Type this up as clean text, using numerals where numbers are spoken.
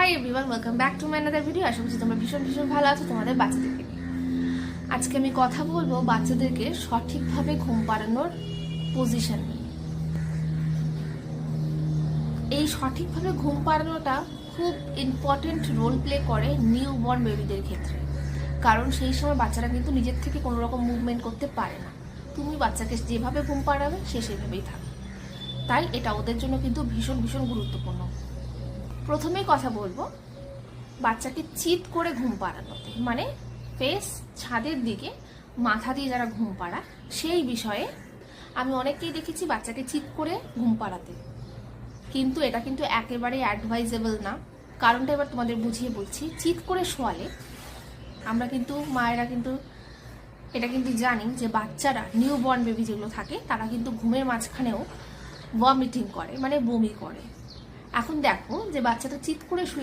High everyone, welcome back to my another video. আশা করছি তোমরা ভীষণ ভীষণ ভালো আছো তোমাদের বাচ্চাদেরকে নিয়ে। আজকে আমি কথা বলবো বাচ্চাদেরকে সঠিকভাবে ঘুম পাড়ানোর পজিশন নিয়ে। এই সঠিকভাবে ঘুম পাড়ানোটা খুব ইম্পর্টেন্ট রোল প্লে করে নিউ বর্ন বেবিদের ক্ষেত্রে, কারণ সেই সময় বাচ্চারা কিন্তু নিজের থেকে কোনো রকম মুভমেন্ট করতে পারে না। তুমি বাচ্চাকে যেভাবে ঘুম পাড়াবে সে সেভাবেই থাকবে, তাই এটা ওদের জন্য কিন্তু ভীষণ ভীষণ গুরুত্বপূর্ণ। প্রথমেই কথা বলবো বাচ্চাকে চিৎ করে ঘুম পাড়ানোতে, মানে ফেস ছাদের দিকে মাথা দিয়ে যারা ঘুম পাড়ায় সেই বিষয়ে। আমি অনেককেই দেখেছি বাচ্চাকে চিৎ করে ঘুম পাড়াতে, কিন্তু এটা কিন্তু একেবারে অ্যাডভাইজেবল না। কারণটা এবার তোমাদের বুঝিয়ে বলছি। চিৎ করে শোয়ালে আমরা কিন্তু মায়েরা কিন্তু এটা কিন্তু জানি যে বাচ্চারা নিউ বর্ন বেবি যেগুলো থাকে তারা কিন্তু ঘুমের মাঝখানেও ভমিটিং করে, মানে বমি করে। এখন দেখো যে বাচ্চাটা চিৎ করে